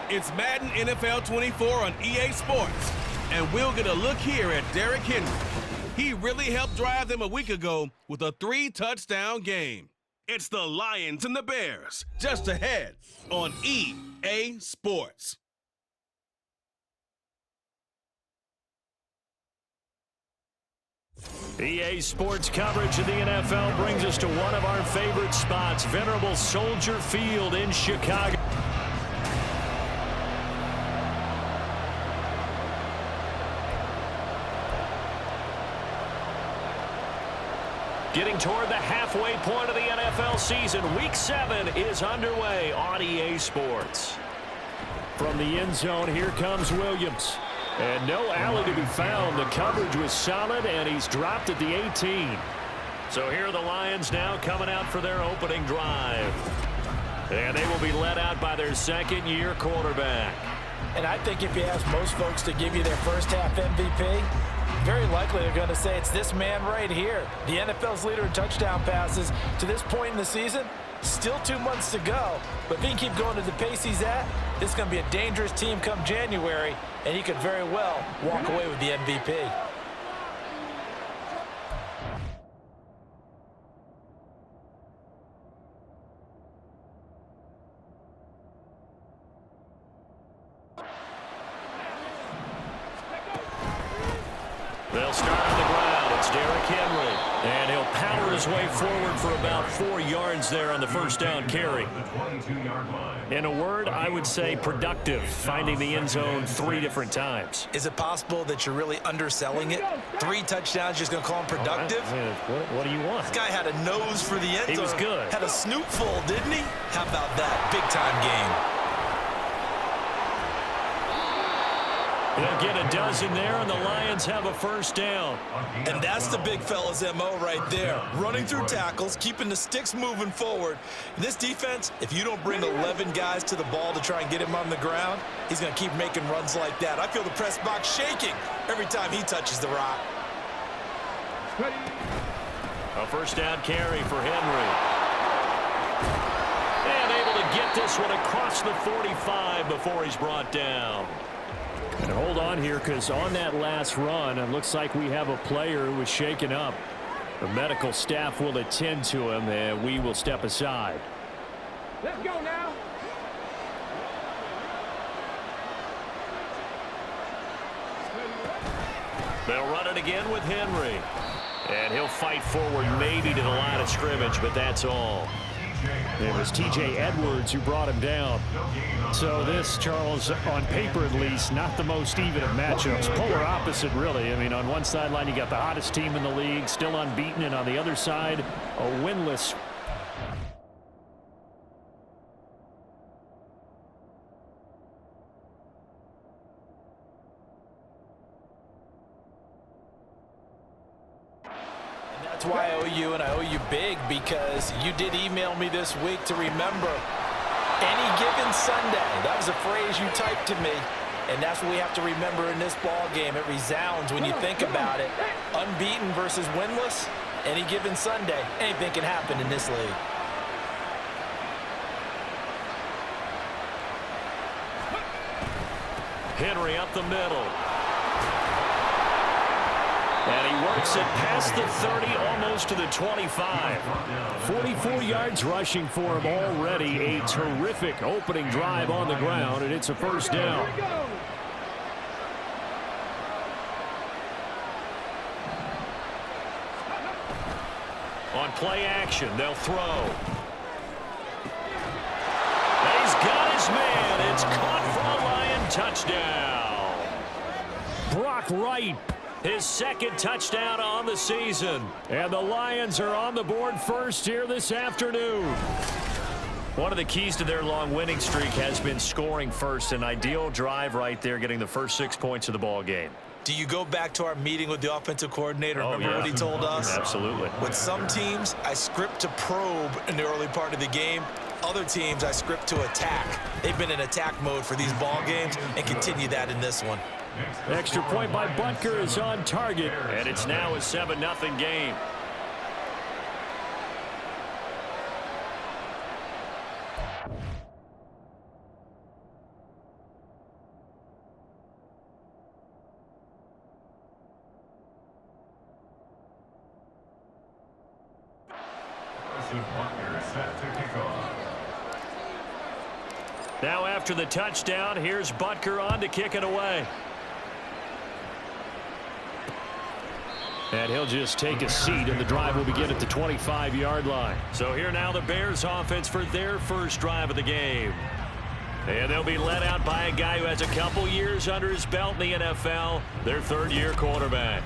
It's Madden NFL 24 on EA Sports, and we'll get a look here at Derrick Henry. He really helped drive them a week ago with a 3-touchdown game. It's the Lions and the Bears, just ahead on EA Sports. EA Sports coverage of the NFL brings us to one of our favorite spots, venerable Soldier Field in Chicago. Getting toward the halfway point of the NFL season, Week 7 is underway on EA Sports. From the end zone, here comes Williams. And no alley to be found. The coverage was solid, and he's dropped at the 18. So here are the Lions now coming out for their opening drive. And they will be led out by their second-year quarterback. And I think if you ask most folks to give you their first-half MVP, very likely they're going to say it's this man right here. The NFL's leader in touchdown passes to this point in the season. Still 2 months to go. But if he can keep going at the pace he's at, this is going to be a dangerous team come January, and he could very well walk away with the MVP. They'll start on the ground. It's Derrick Henry. And he'll power his way forward for about 4 yards there on the first down carry. In a word, I would say productive, finding the end zone 3 different times. Is it possible that you're really underselling it? 3 touchdowns, just going to call him productive? What do you want? This guy had a nose for the end zone. He was good. Had a snootful, didn't he? How about that? Big-time game. They'll get a dozen there, and the Lions have a first down. And that's the big fella's MO right there. Running through tackles, keeping the sticks moving forward. This defense, if you don't bring 11 guys to the ball to try and get him on the ground, he's going to keep making runs like that. I feel the press box shaking every time he touches the rock. A first down carry for Henry. And able to get this one across the 45 before he's brought down. And hold on here, because on that last run, it looks like we have a player who was shaken up. The medical staff will attend to him, and we will step aside. Let's go now. They'll run it again with Henry. And he'll fight forward maybe to the line of scrimmage, but that's all. It was T.J. Edwards who brought him down. So this, Charles, on paper at least, not the most even of matchups. Polar opposite, really. I mean, on one sideline, you got the hottest team in the league, still unbeaten, and on the other side, a winless. That's why I owe you, and I owe you big, because you did email me this week to remember any given Sunday. That was a phrase you typed to me, and that's what we have to remember in this ball game. It resounds when you think about it. Unbeaten versus winless, any given Sunday. Anything can happen in this league. Henry up the middle. And he works it past the 30, almost to the 25. 44 yards rushing for him already. A terrific opening drive on the ground, and it's a first down. On play action, they'll throw. He's got his man. It's caught for a Lion touchdown. Brock Wright. His second touchdown on the season. And the Lions are on the board first here this afternoon. One of the keys to their long winning streak has been scoring first. An ideal drive right there, getting the first 6 points of the ball game. Do you go back to our meeting with the offensive coordinator? Remember what he told us? Absolutely. With some teams, I script to probe in the early part of the game. Other teams, I script to attack. They've been in attack mode for these ball games and continue that in this one. Extra point by Butker is on target. And it's now a 7-0 game. Now after the touchdown, here's Butker on to kick it away. And he'll just take a seat, and the drive will begin at the 25-yard line. So here now the Bears offense for their first drive of the game. And they'll be led out by a guy who has a couple years under his belt in the NFL, their third-year quarterback.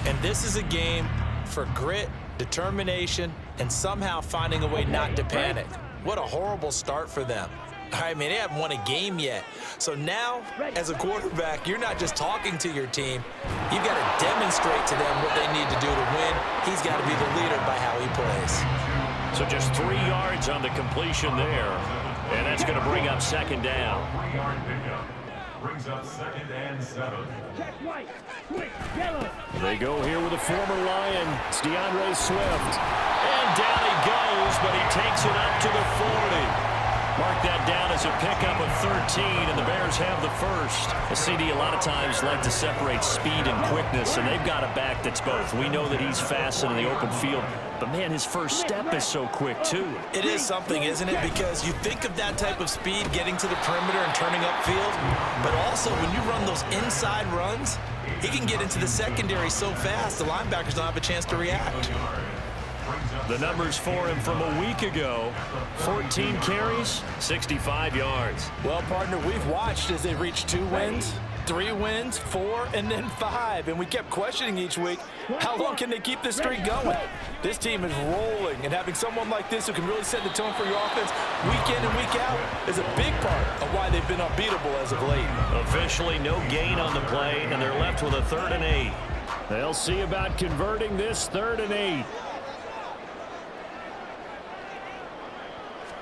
And this is a game for grit, determination, and somehow finding a way not to panic. What a horrible start for them. I mean, they haven't won a game yet. So now, as a quarterback, you're not just talking to your team. You've got to demonstrate to them what they need to do to win. He's got to be the leader by how he plays. So just 3 yards on the completion there. And that's going to bring up second down. 3-yard pickup. Brings up 2nd and 7. Check white. Quick. Yellow. They go here with a former Lion. It's DeAndre Swift. And down he goes, but he takes it up to the 40. Mark that down as a pickup of 13, and the Bears have the first. The CD a lot of times like to separate speed and quickness, and they've got a back that's both. We know that he's fast in the open field, but, man, his first step is so quick, too. It is something, isn't it? Because you think of that type of speed getting to the perimeter and turning upfield, but also when you run those inside runs, he can get into the secondary so fast the linebackers don't have a chance to react. The numbers for him from a week ago: 14 carries, 65 yards. Well, partner, we've watched as they reach 2 wins, 3 wins, 4, and then 5. And we kept questioning each week, how long can they keep this streak going? This team is rolling, and having someone like this who can really set the tone for your offense week in and week out is a big part of why they've been unbeatable as of late. Officially no gain on the play, and they're left with a 3rd and 8. They'll see about converting this 3rd and 8.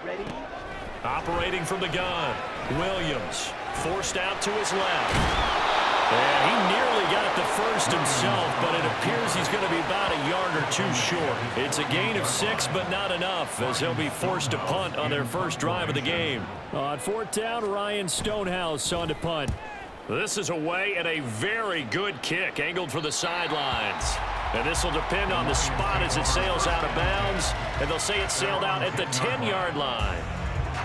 Ready? Operating from the gun, Williams forced out to his left. And he nearly got the first himself, but it appears he's going to be about a yard or 2 short. It's a gain of 6, but not enough, as he'll be forced to punt on their first drive of the game. On 4th down, Ryan Stonehouse on to punt. This is away and a very good kick, angled for the sidelines. And this will depend on the spot as it sails out of bounds, and they'll say it sailed out at the 10-yard line.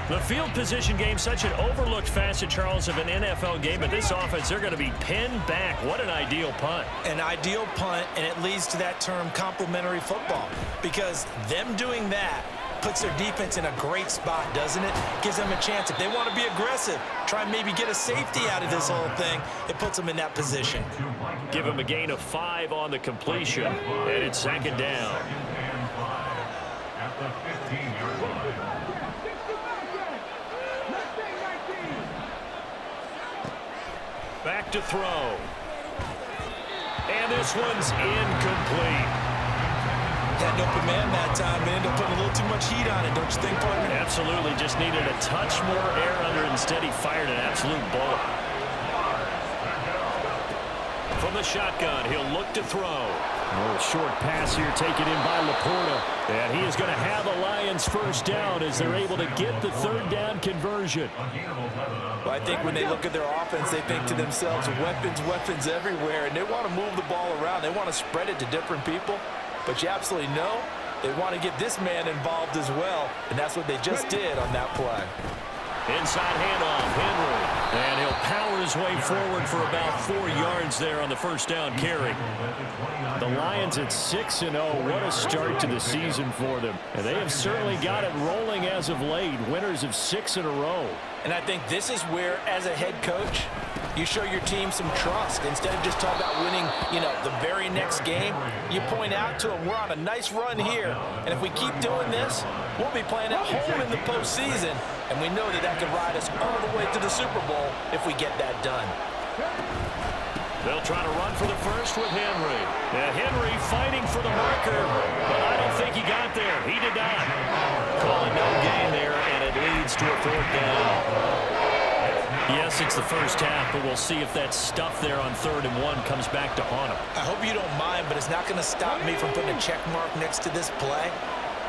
The field position game, such an overlooked facet, Charles, of an NFL game, but this offense, they're going to be pinned back. What an ideal punt. An ideal punt, and it leads to that term complementary football, because them doing that puts their defense in a great spot, doesn't it? Gives them a chance. If they want to be aggressive, try and maybe get a safety out of this whole thing, it puts them in that position. Give him a gain of 5 on the completion, and it's second down. At the 15-yard line. Back to throw. And this one's incomplete. Had an open man that time, and ended up putting a little too much heat on it, don't you think, partner? Absolutely, just needed a touch more air under it. Instead, he fired an absolute bullet. From the shotgun, he'll look to throw. A little short pass here taken in by Laporta. And he is going to have a Lions first down as they're able to get the third down conversion. Well, I think when they look at their offense, they think to themselves, weapons, weapons everywhere, and they want to move the ball around. They want to spread it to different people. But you absolutely know they want to get this man involved as well, and that's what they just did on that play. Inside handoff, Henry. And he'll power his way forward for about 4 yards there on the first down carry. The Lions at 6-0. What a start to the season for them. And they have certainly got it rolling as of late. Winners of 6 in a row. And I think this is where, as a head coach, you show your team some trust. Instead of just talking about winning, the very next game, you point out to them, we're on a nice run here. And if we keep doing this, we'll be playing at home in the postseason. And we know that that could ride us all the way to the Super Bowl if we get that done. They'll try to run for the first with Henry. And Henry fighting for the marker, but I don't think he got there. He did not. Calling no gain there, and it leads to a fourth down. Yes, it's the first half, but we'll see if that stuff there on 3rd and 1 comes back to haunt him. I hope you don't mind, but it's not going to stop me from putting a check mark next to this play.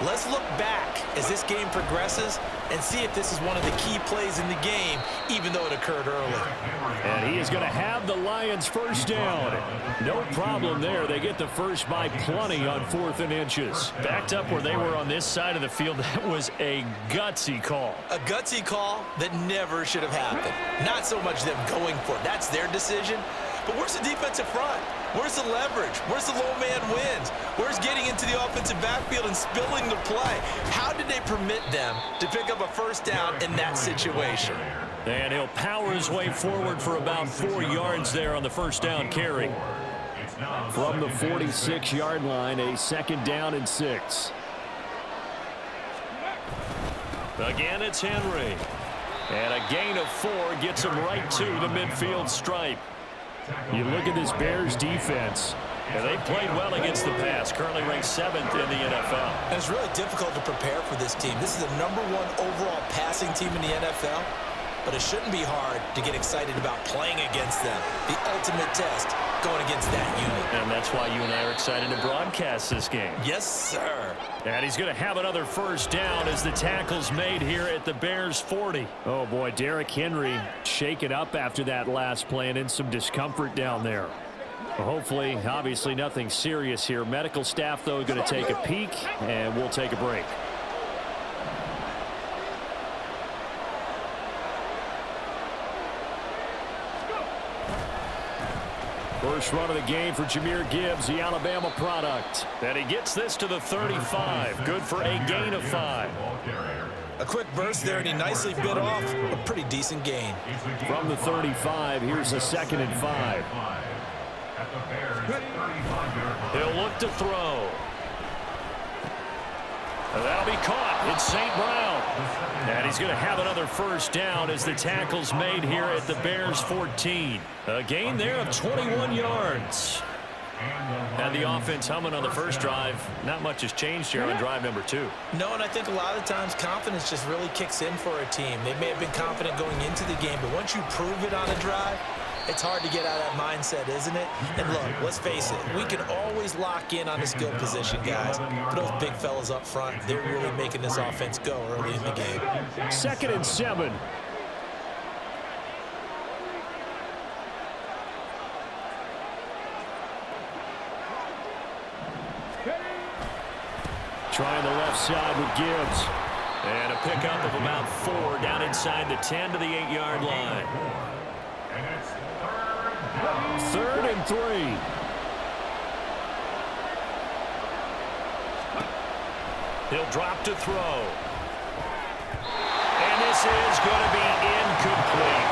Let's look back as this game progresses and see if this is one of the key plays in the game, even though it occurred early. And he is going to have the Lions first down. No problem there. They get the first by plenty on 4th and inches. Backed up where they were on this side of the field, that was a gutsy call. A gutsy call that never should have happened. Not so much them going for it. That's their decision. But where's the defensive front? Where's the leverage? Where's the low man wins? Where's getting into the offensive backfield and spilling the play? How did they permit them to pick up a first down in that situation? And he'll power his way forward for about 4 yards there on the first down carry. From the 46-yard line, a 2nd down and 6. Again, it's Henry. And a gain of 4 gets him right to the midfield stripe. You look at this Bears defense. And they played well against the pass, currently ranked 7th in the NFL. And it's really difficult to prepare for this team. This is the #1 overall passing team in the NFL, but it shouldn't be hard to get excited about playing against them. The ultimate test going against that unit. And that's why you and I are excited to broadcast this game. Yes, sir. And he's going to have another first down as the tackle's made here at the Bears 40. Oh, boy, Derrick Henry shaken up after that last play and in some discomfort down there. Well, hopefully, obviously, nothing serious here. Medical staff, though, going to take a peek, and we'll take a break. First run of the game for Jahmyr Gibbs, the Alabama product. And he gets this to the 35. Good for a gain of 5. A quick burst there, and he nicely bit off a pretty decent gain. From the 35, here's a 2nd and 5. He'll look to throw. And that'll be caught. It's St. Brown. And he's going to have another first down as the tackle's made here at the Bears 14. A gain there of 21 yards. And the offense humming on the first drive. Not much has changed here on drive number 2. No, and I think a lot of times confidence just really kicks in for a team. They may have been confident going into the game, but once you prove it on a drive, it's hard to get out of that mindset, isn't it? And look, let's face it, we can always lock in on the skill position, guys. But those big fellas up front, they're really making this offense go early in the game. 2nd and 7. Trying the left side with Gibbs. And a pickup of about 4 down inside the 10 to the 8-yard line. 3rd and 3. He'll drop to throw. And this is going to be incomplete.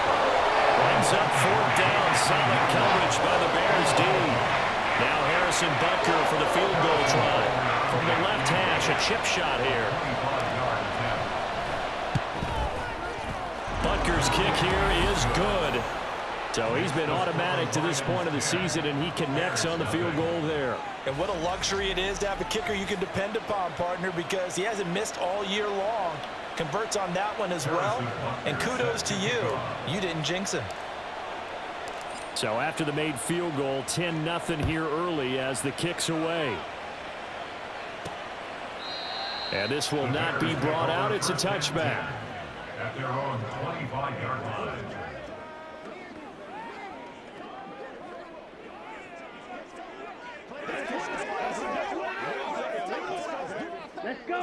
Brings up 4th down. Solid coverage by the Bears D. Now Harrison Butker for the field goal try. From the left hash, a chip shot here. Butker's kick here is good. So he's been automatic to this point of the season, and he connects on the field goal there. And what a luxury it is to have a kicker you can depend upon, partner, because he hasn't missed all year long. Converts on that one as well. And kudos to you. You didn't jinx him. So after the made field goal, 10-0 here early as the kick's away. And this will not be brought out. It's a touchback. At their own 25-yard line.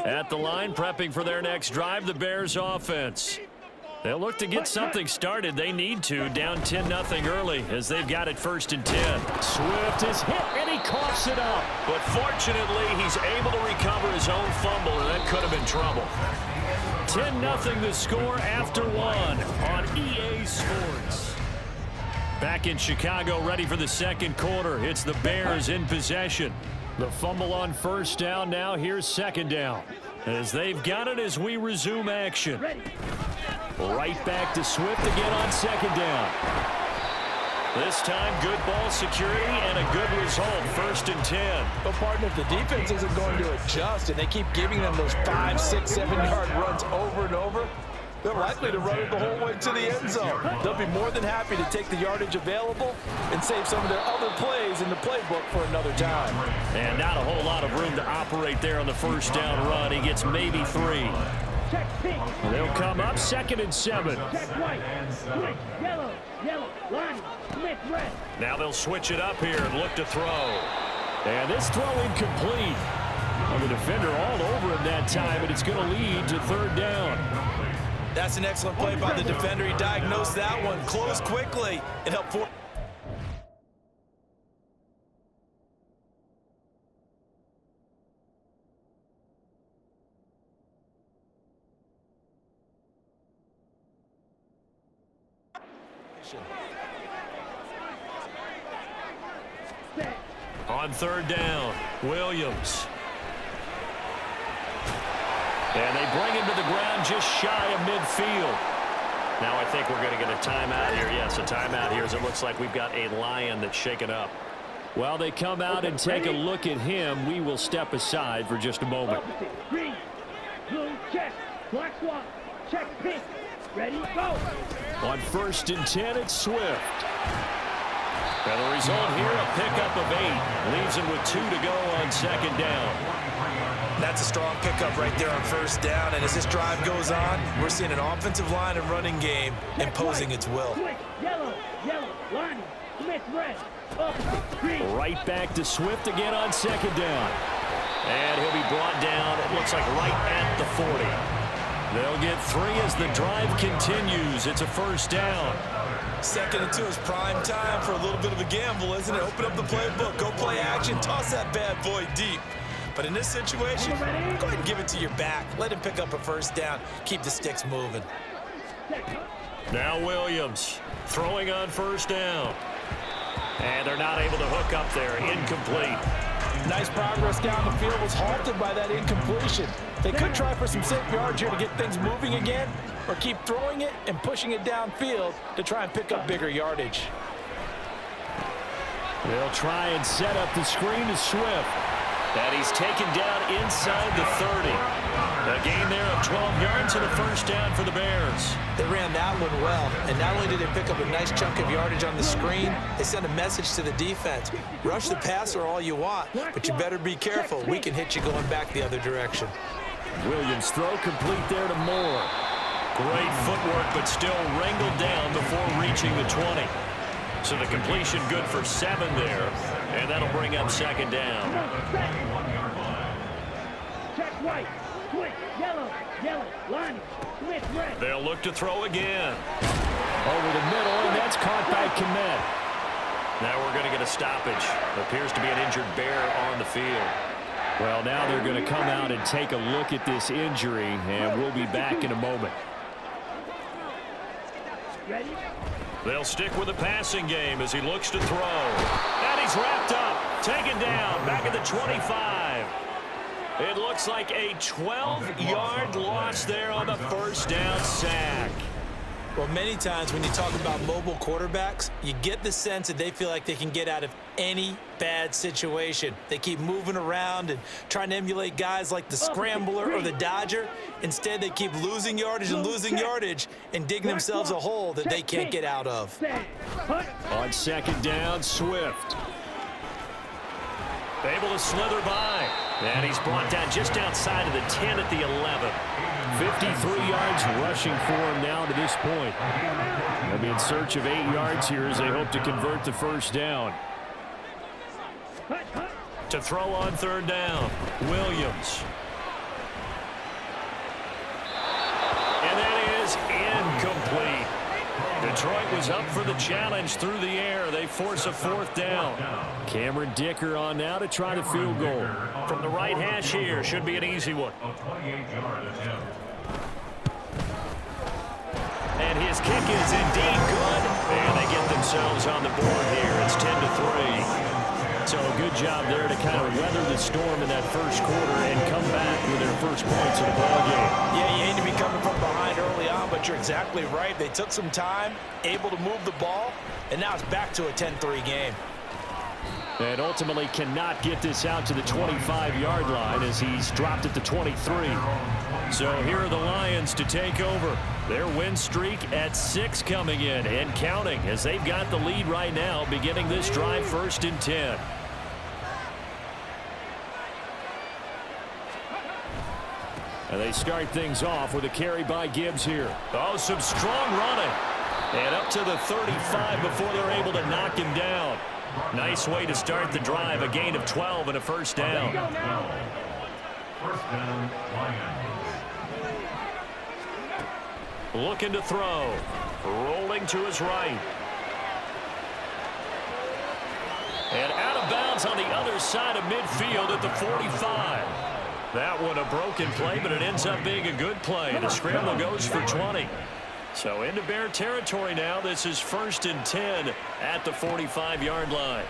At the line, prepping for their next drive, the Bears offense. They'll look to get something started. They need to, down 10-0 early as they've got it 1st and 10. Swift is hit, and he coughs it up. But fortunately, he's able to recover his own fumble, and that could have been trouble. 10-0 the score after one on EA Sports. Back in Chicago, ready for the second quarter. It's the Bears in possession. The fumble on 1st down. Now here's 2nd down as they've got it as we resume action. Right back to Swift again on 2nd down. This time, good ball security and a good result, 1st and 10. But, partner, if the defense isn't going to adjust and they keep giving them those 5, 6, 7-yard runs over and over, they're likely to run it the whole way to the end zone. They'll be more than happy to take the yardage available and save some of their other plays in the playbook for another time. And not a whole lot of room to operate there on the 1st down run. He gets maybe 3. They'll come up 2nd and 7. Check white, switch, yellow, line, Smith, red. Now they'll switch it up here and look to throw. And this throw incomplete. Well, the defender all over him that time, and it's going to lead to 3rd down. That's an excellent play by the defender. He diagnosed that one, closed quickly, and helped for. On 3rd down, Williams. And they bring him to the ground just shy of midfield. Now I think we're going to get a timeout here. Yes, a timeout here as it looks like we've got a Lion that's shaken up. While they come out and take a look at him, we will step aside for just a moment. Green, blue, check, black swap, check, pink, ready, go. On 1st and 10, it's Swift. And the result here, a pickup of 8. Leaves him with 2 to go on 2nd down. That's a strong pickup right there on 1st down. And as this drive goes on, we're seeing an offensive line and running game imposing its will. Switch, yellow, line, Smith, red, up, green. Right back to Swift again on 2nd down. And he'll be brought down, it looks like right at the 40. They'll get 3 as the drive continues. It's a 1st down. 2nd and 2 is prime time for a little bit of a gamble, isn't it? Open up the playbook, go play action, toss that bad boy deep. But in this situation, go ahead and give it to your back. Let him pick up a 1st down. Keep the sticks moving. Now Williams throwing on 1st down. And they're not able to hook up there. Incomplete. Nice progress down the field was halted by that incompletion. They could try for some safe yards here to get things moving again, or keep throwing it and pushing it downfield to try and pick up bigger yardage. They'll try and set up the screen to Swift. And he's taken down inside the 30. A gain there of 12 yards and a 1st down for the Bears. They ran that one well, and not only did they pick up a nice chunk of yardage on the screen, they sent a message to the defense. Rush the passer all you want, but you better be careful. We can hit you going back the other direction. Williams throw complete there to Moore. Great footwork, but still wrangled down before reaching the 20. So the completion good for 7 there, and that'll bring up 2nd down. Check white, switch, yellow, line, Smith, red. They'll look to throw again. Over the middle, and that's caught by Kmet. Now we're going to get a stoppage. Appears to be an injured Bear on the field. Well, now they're going to come out and take a look at this injury, and we'll be back in a moment. Ready? They'll stick with the passing game as he looks to throw. And he's wrapped up, taken down, back at the 25. It looks like a 12-yard loss there on the 1st down sack. Well, many times when you talk about mobile quarterbacks, you get the sense that they feel like they can get out of any bad situation. They keep moving around and trying to emulate guys like the Scrambler or the Dodger. Instead, they keep losing yardage and digging themselves a hole that they can't get out of. On second down, Swift. Able to slither by. And he's brought down just outside of the 10 at the 11. 53 yards rushing for him now to this point. They'll be in search of 8 yards here as they hope to convert the first down. To throw on third down, Williams. And that is incomplete. Detroit was up for the challenge through the air. They force a fourth down. Cameron Dicker on now to try the field goal. From the right hash here, should be an easy one. A 28-yard attempt. And his kick is indeed good. And they get themselves on the board here. It's 10-3. So a good job there to kind of weather the storm in that first quarter and come back with their first points in the ballgame. Yeah, you hate to be coming from behind early on, but you're exactly right. They took some time, able to move the ball, and now it's back to a 10-3 game. And ultimately cannot get this out to the 25-yard line as he's dropped at the 23. So here are the Lions to take over. Their win streak at 6 coming in and counting as they've got the lead right now beginning this drive 1st and 10. And they start things off with a carry by Gibbs here. Oh, some strong running. And up to the 35 before they're able to knock him down. Nice way to start the drive, a gain of 12 and a first down. First down, Lions. Looking to throw. Rolling to his right. And out of bounds on the other side of midfield at the 45. That one a broken play, but it ends up being a good play. The scramble goes for 20. So into Bear territory now. This is 1st and 10 at the 45-yard line.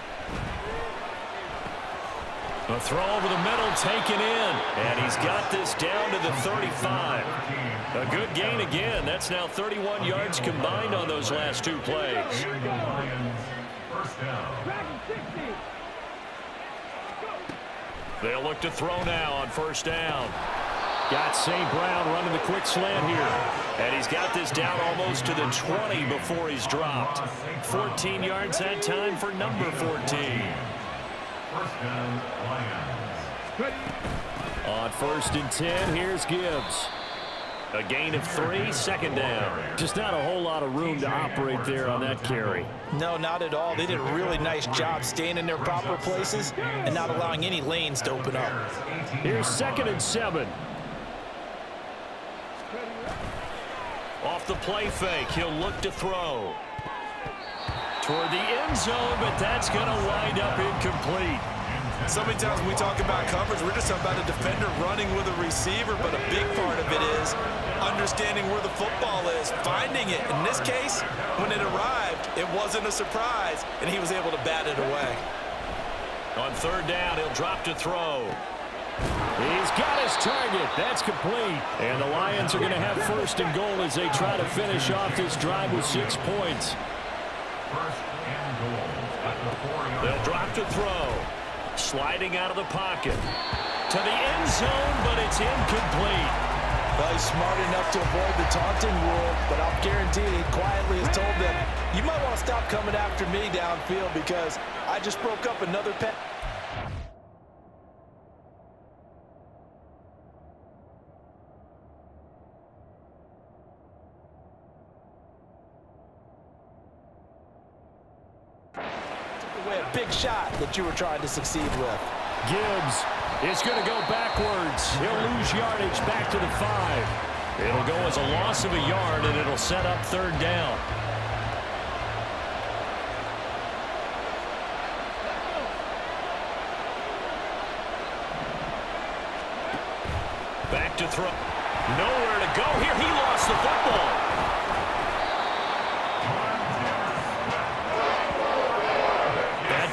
A throw over the middle taken in. And he's got this down to the 35. A good gain again. That's now 31 yards combined on those last 2 plays. First down. They'll look to throw now on first down. Got St. Brown running the quick slant here. And he's got this down almost to the 20 before he's dropped. 14 yards that time for number 14. First down, Lions. On 1st and 10, here's Gibbs. A gain of 3, second down. Just not a whole lot of room to operate there on that carry. No, not at all. They did a really nice job staying in their proper places and not allowing any lanes to open up. Here's 2nd and 7. Off the play fake, he'll look to throw. Toward the end zone, but that's going to wind up incomplete. So many times when we talk about coverage, we're just talking about a defender running with a receiver, but a big part of it is understanding where the football is, finding it. In this case, when it arrived, it wasn't a surprise, and he was able to bat it away. On third down, he'll drop to throw. He's got his target. That's complete. And the Lions are going to have 1st and goal as they try to finish off this drive with 6 points. First and goal at the 4-yard. They'll drop to throw. Sliding out of the pocket. To the end zone, but it's incomplete. Well, he's smart enough to avoid the taunting rule, but I'll guarantee he quietly has told them, you might want to stop coming after me downfield because I just broke up another pass. A big shot that you were trying to succeed with. Gibbs is going to go backwards. He'll lose yardage back to the 5. It'll go as a loss of a yard, and it'll set up third down. Back to throw. Nowhere to go here. He lost the football.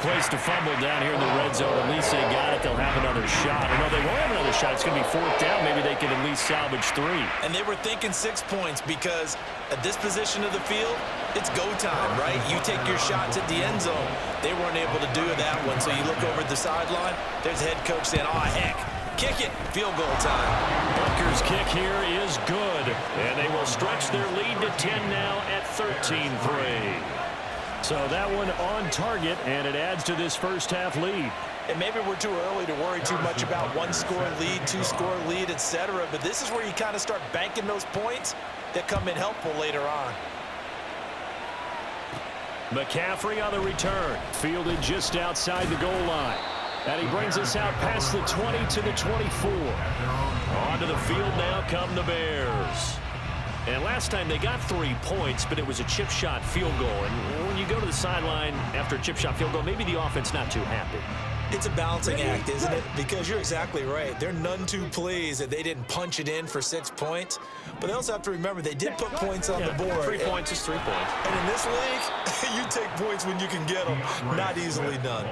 place to fumble down here in the red zone. At least they got it. They'll have another shot. No, they won't have another shot. It's going to be 4th down. Maybe they can at least salvage 3. And they were thinking 6 points because at this position of the field, it's go time, right? You take your shots at the end zone. They weren't able to do that one. So you look over at the sideline, there's the head coach saying, oh, heck, kick it, field goal time. Butker's kick here is good. And they will stretch their lead to 10 now at 13-3. So that one on target, and it adds to this first half lead. And maybe we're too early to worry too much about 1-score lead, 2-score lead, etc. But this is where you kind of start banking those points that come in helpful later on. McCaffrey on the return. Fielded just outside the goal line. And he brings us out past the 20 to the 24. Onto the field now come the Bears. And last time they got 3 points, but it was a chip shot field goal. And when you go to the sideline after a chip shot field goal, maybe the offense not too happy. It's a balancing act, isn't it? Because you're exactly right. They're none too pleased that they didn't punch it in for 6 points. But they also have to remember they did put points on the board. 3 points is 3 points. And in this league, you take points when you can get them. Not easily done.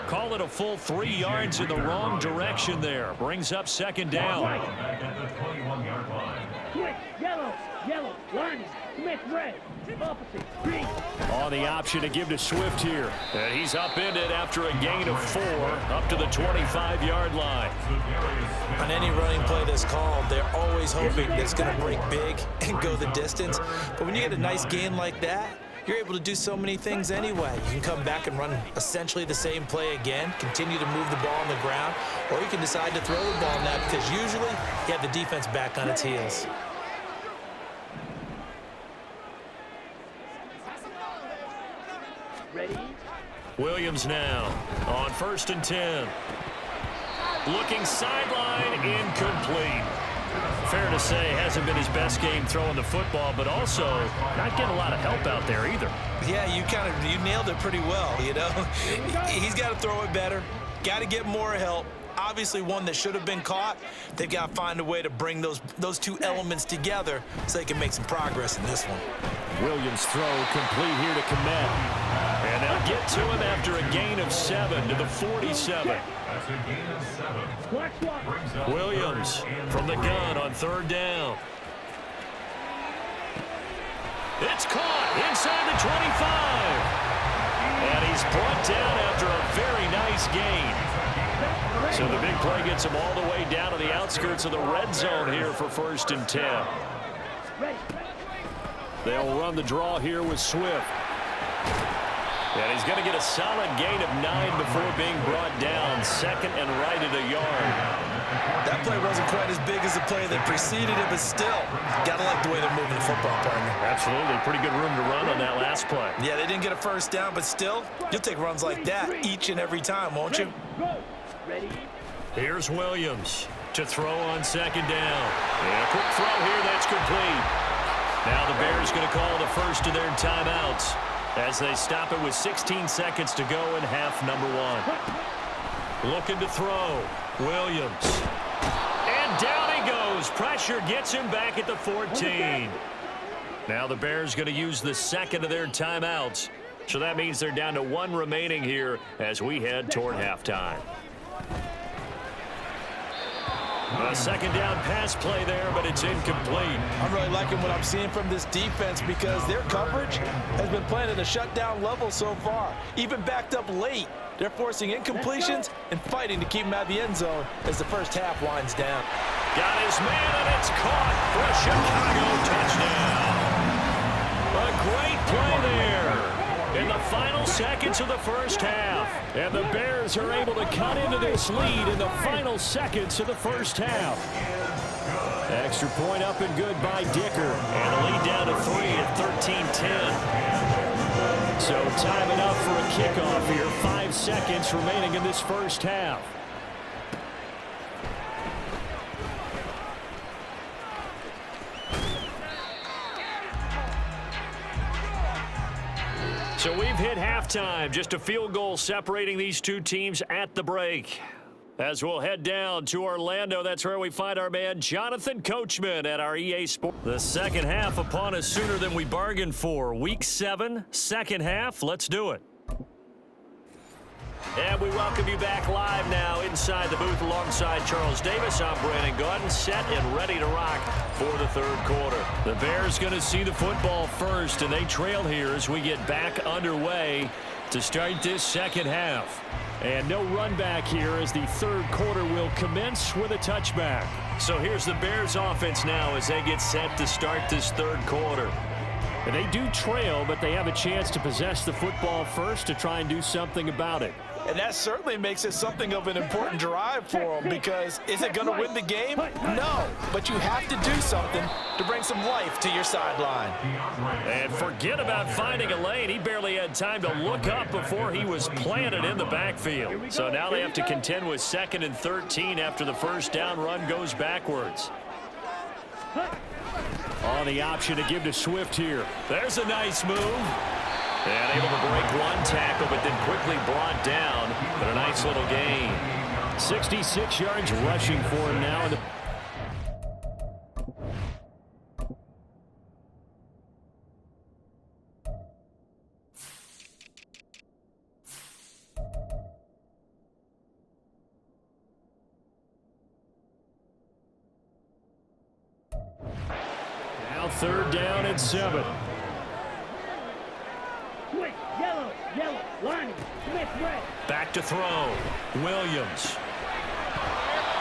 Call it a full 3 yards in the wrong direction there. Brings up 2nd down. Back at the 21-yard line. Switch, yellow, line, Smith, red, opposite, green. On the option to give to Swift here. And he's upended after a gain of 4 up to the 25-yard line. On any running play that's called, they're always hoping that it's going to break big and go the distance. But when you get a nice gain like that, you're able to do so many things anyway. You can come back and run essentially the same play again, continue to move the ball on the ground, or you can decide to throw the ball now because usually you have the defense back on its heels. Ready? Williams now on 1st and 10. Looking sideline, incomplete. Fair to say, hasn't been his best game throwing the football, but also not getting a lot of help out there either. Yeah, you nailed it pretty well, you know. He's got to throw it better, got to get more help. Obviously one that should have been caught. They've got to find a way to bring those 2 elements together so they can make some progress in this one. Williams throw complete here to Komet. And they'll get to him after a gain of 7 to the 47. That's a gain of 7. Black swap. Williams from the gun on 3rd down. It's caught inside the 25. And he's brought down after a very nice gain. So the big play gets him all the way down to the outskirts of the red zone here for 1st and 10. They'll run the draw here with Swift. And he's going to get a solid gain of 9 before being brought down. 2nd and right at a yard. That play wasn't quite as big as the play that preceded it, but still, got to like the way they're moving the football, partner. Absolutely. Pretty good room to run on that last play. Yeah, they didn't get a 1st down, but still, you'll take runs like that each and every time, won't you? Ready? Here's Williams to throw on 2nd down. And a quick throw here, that's complete. Now the Bears going to call the first of their timeouts as they stop it with 16 seconds to go in half number 1. Looking to throw. Williams. And down he goes. Pressure gets him back at the 14. Now the Bears going to use the 2nd of their timeouts. So that means they're down to 1 remaining here as we head toward halftime. A 2nd down pass play there, but it's incomplete. I'm really liking what I'm seeing from this defense because their coverage has been playing at a shutdown level so far. Even backed up late, they're forcing incompletions and fighting to keep them out of the end zone as the first half winds down. Got his man, and it's caught for a Chicago touchdown. A great play there in the final seconds of the first half. And the Bears are able to cut into this lead in the final seconds of the first half. Extra point up and good by Dicker. And the lead down to 3 at 13-10. So time enough for a kickoff here. 5 seconds remaining in this first half. So we've hit halftime. Just a field goal separating these 2 teams at the break. As we'll head down to Orlando, that's where we find our man Jonathan Coachman at our EA Sports. The second half upon us sooner than we bargained for. Week 7, second half. Let's do it. And we welcome you back live now inside the booth alongside Charles Davis. I'm Brandon Gaudin, set and ready to rock for the third quarter. The Bears going to see the football first, and they trail here as we get back underway to start this second half. And no run back here as the third quarter will commence with a touchback. So here's the Bears offense now as they get set to start this third quarter. And they do trail, but they have a chance to possess the football first to try and do something about it. And that certainly makes it something of an important drive for them, because is it going to win the game? No, but you have to do something to bring some life to your sideline. And forget about finding a lane. He barely had time to look up before he was planted in the backfield. So now they have to contend with 2nd and 13 after the first down run goes backwards. On the option to give to Swift here. There's a nice move. And able to break one tackle, but then quickly brought down. But a nice little gain. 66 yards rushing for him now. Now 3rd down and 7. Switch, yellow, lining, Smith, red. Back to throw. Williams.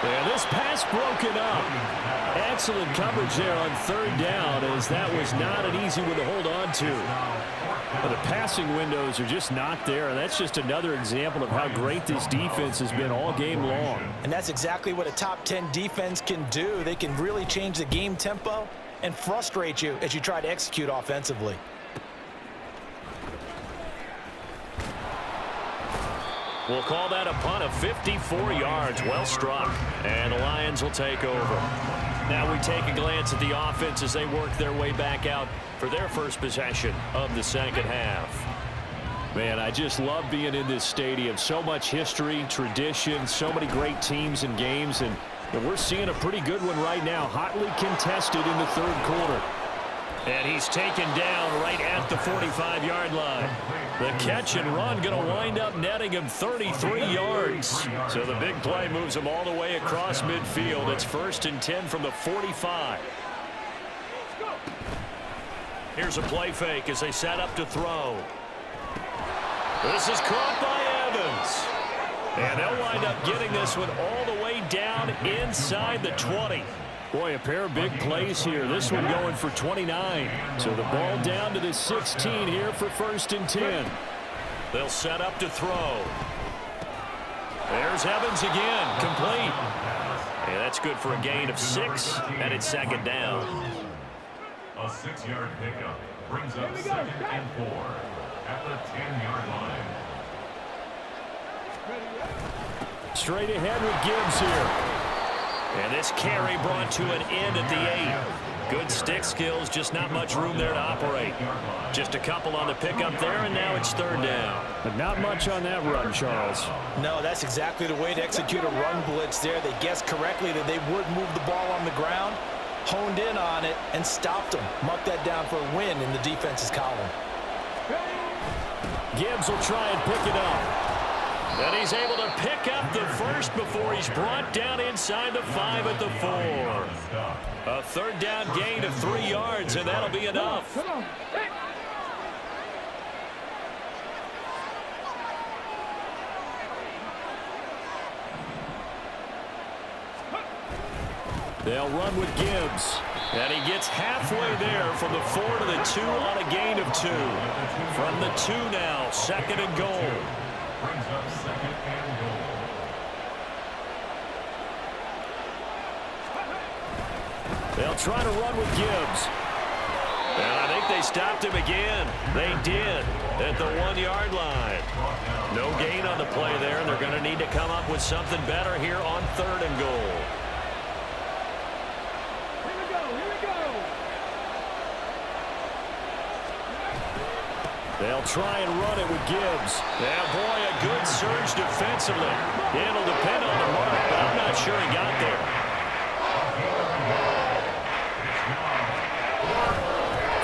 And this pass broken up. Excellent coverage there on 3rd down, as that was not an easy one to hold on to. But the passing windows are just not there, and that's just another example of how great this defense has been all game long. And that's exactly what a top 10 defense can do. They can really change the game tempo and frustrate you as you try to execute offensively. We'll call that a punt of 54 yards. Well struck. And the Lions will take over. Now we take a glance at the offense as they work their way back out for their first possession of the second half. Man, I just love being in this stadium. So much history, tradition, so many great teams and games. And we're seeing a pretty good one right now. Hotly contested in the third quarter. And he's taken down right at the 45-yard line. The catch and run going to wind up netting him 33 yards. So the big play moves him all the way across midfield. It's 1st and 10 from the 45. Here's a play fake as they set up to throw. This is caught by Evans. And they'll wind up getting this one all the way down inside the 20. Boy, a pair of big plays here. This one going for 29. So the ball down to the 16 here for 1st and 10. They'll set up to throw. There's Evans again, complete. Yeah, that's good for a gain of 6, and it's 2nd down. A 6-yard pickup brings up 2nd and 4 at the 10-yard line. Straight ahead with Gibbs here. And this carry brought to an end at the 8. Good stick skills, just not much room there to operate. Just a couple on the pickup there, and now it's 3rd down. But not much on that run, Charles. No, that's exactly the way to execute a run blitz there. They guessed correctly that they would move the ball on the ground, honed in on it, and stopped them. Mark that down for a win in the defense's column. Gibbs will try and pick it up. And he's able to pick up the first before he's brought down inside the 5 at the 4. A 3rd down gain of 3 yards, and that'll be enough. Come on. They'll run with Gibbs. And he gets halfway there from the 4 to the 2 on a gain of 2. From the 2 now, 2nd and goal. Brings up 2nd and goal. They'll try to run with Gibbs. And I think they stopped him again. They did at the 1-yard line. No gain on the play there, and they're going to need to come up with something better here on 3rd and goal. They'll try and run it with Gibbs. Yeah, boy, a good surge defensively. It'll depend on the mark, but I'm not sure he got there.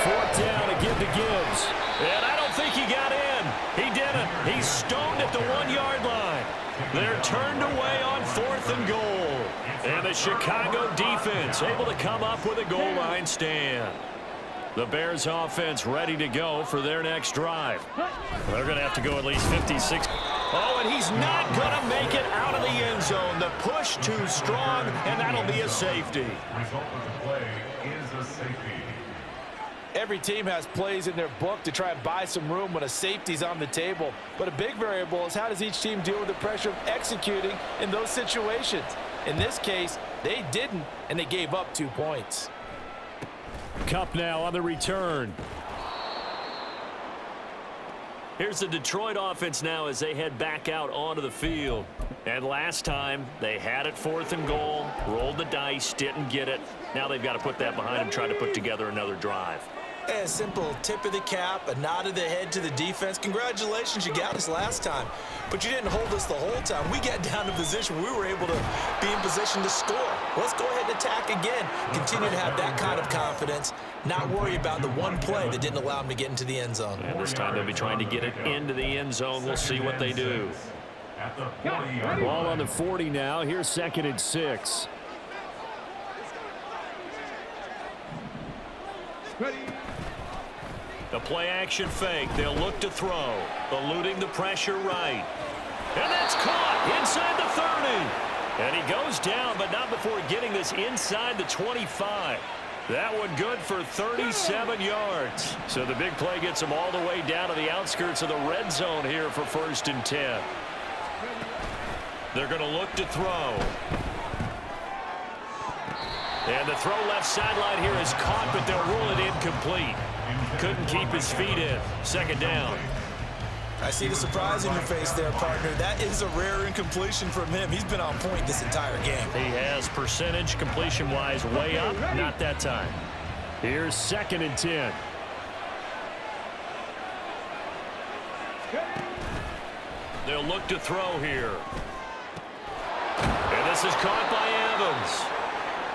4th down to give to Gibbs. And I don't think he got in. He didn't. He's stoned at the 1-yard line. They're turned away on 4th and goal. And the Chicago defense able to come up with a goal line stand. The Bears offense ready to go for their next drive. They're going to have to go at least 56. Oh, and he's not going to make it out of the end zone. The push too strong, and that'll be a safety. Result of the play is a safety. Every team has plays in their book to try and buy some room when a safety's on the table. But a big variable is how does each team deal with the pressure of executing in those situations. In this case, they didn't, and they gave up 2 points. Kupp now on the return. Here's the Detroit offense now as they head back out onto the field. And last time, they had it 4th and goal, rolled the dice, didn't get it. Now they've got to put that behind them, try to put together another drive. A simple tip of the cap, a nod of the head to the defense. Congratulations, you got us last time. But you didn't hold us the whole time. We got down to position where we were able to be in position to score. Let's go ahead and attack again. Continue to have that kind of confidence. Not worry about the one play that didn't allow them to get into the end zone. And this time they'll be trying to get it into the end zone. We'll see what they do. At the 40-yard Ball on the 40 now. Here's 2nd and 6. The play-action fake. They'll look to throw. Eluding the pressure right. And that's caught inside the 30. And he goes down, but not before getting this inside the 25. That one good for 37 yards. So the big play gets them all the way down to the outskirts of the red zone here for 1st and 10. They're going to look to throw. And the throw left sideline here is caught, but they'll rule it incomplete. Couldn't keep his feet in. 2nd down. I see the surprise in your face there, partner. That is a rare incompletion from him. He's been on point this entire game. He has percentage completion-wise way up. Not that time. Here's 2nd and 10. They'll look to throw here. And this is caught by Evans.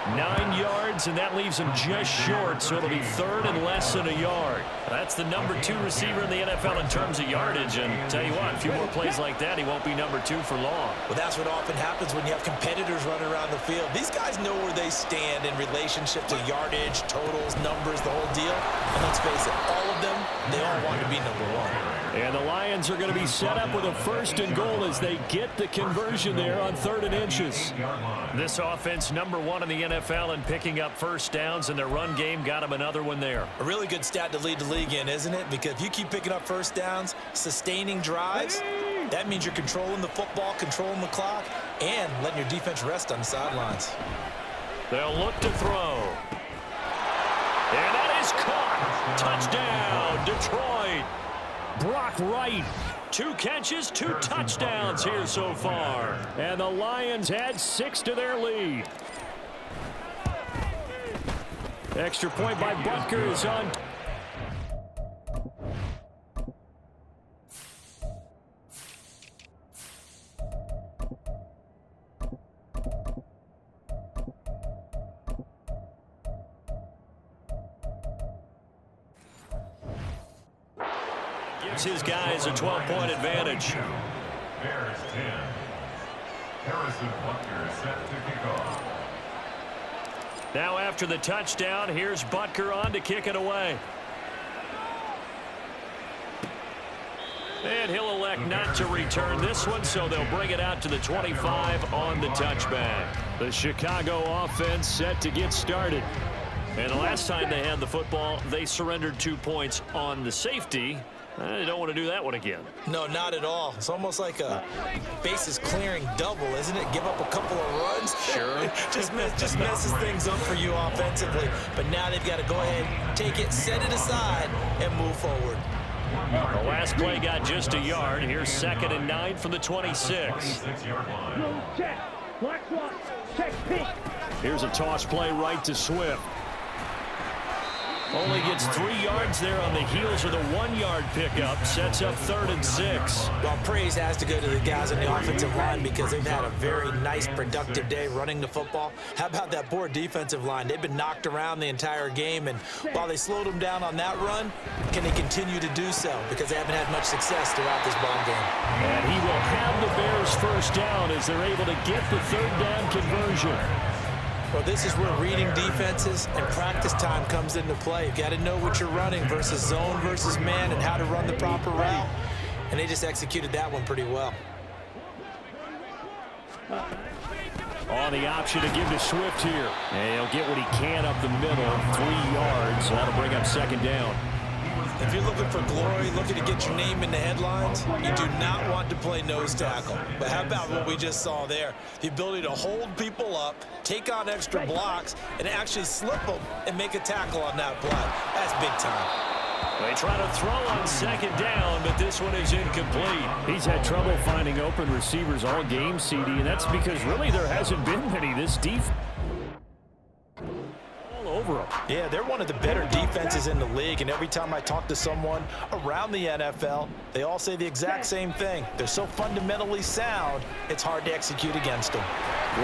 9 yards, and that leaves him just short, so it'll be 3rd and less than a yard. That's the number 2 receiver in the NFL in terms of yardage, and tell you what, a few more plays like that, he won't be number 2 for long. Well, that's what often happens when you have competitors running around the field. These guys know where they stand in relationship to yardage, totals, numbers, the whole deal. And let's face it, all of them, they all want to be number 1. And the Lions are going to be set up with a 1st and goal as they get the conversion there on 3rd and inches. This offense number 1 in the NFL in picking up first downs, and their run game got him another one there. A really good stat to lead the league in, isn't it? Because if you keep picking up first downs, sustaining drives, that means you're controlling the football, controlling the clock, and letting your defense rest on the sidelines. They'll look to throw. And that is caught. Touchdown, Detroit. Brock Wright. 2 catches, 2 touchdowns here so far. And the Lions add 6 to their lead. Extra point by Butker is on. Gives his guys a 12-point advantage. Bears 10. Harrison Butker set to kick off. Now after the touchdown, here's Butker on to kick it away. And he'll elect not to return this one, so they'll bring it out to the 25 on the touchback. The Chicago offense set to get started. And the last time they had the football, they surrendered 2 points on the safety. They don't want to do that one again. No, not at all. It's almost like a bases clearing double, isn't it? Give up a couple of runs. Sure. just messes things up for you offensively. But now they've got to go ahead, take it, set it aside, and move forward. The last play got just a yard. Here's 2nd and 9 from the 26. No check. Black swat. Check pink. Here's a toss play right to Swift. Only gets 3 yards there on the heels of the 1-yard pickup. Sets up 3rd and 6. Well, praise has to go to the guys on the offensive line because they've had a very nice, productive day running the football. How about that poor defensive line? They've been knocked around the entire game, and while they slowed them down on that run, can they continue to do so? Because they haven't had much success throughout this ball game. And he will have the Bears first down as they're able to get the third down conversion. Well, this is where reading defenses and practice time comes into play. You've got to know what you're running versus zone versus man and how to run the proper route. And they just executed that one pretty well. On the option to give to Swift here. And he'll get what he can up the middle. 3 yards. That'll bring up second down. If you're looking for glory, looking to get your name in the headlines, you do not want to play nose tackle. But how about what we just saw there? The ability to hold people up, take on extra blocks, and actually slip them and make a tackle on that play. That's big time. They try to throw on second down, but this one is incomplete. He's had trouble finding open receivers all game, CD, and that's because really there hasn't been many this defense. Over them. Yeah, they're one of the better defenses in the league, and every time I talk to someone around the NFL, they all say the exact same thing. They're so fundamentally sound, it's hard to execute against them.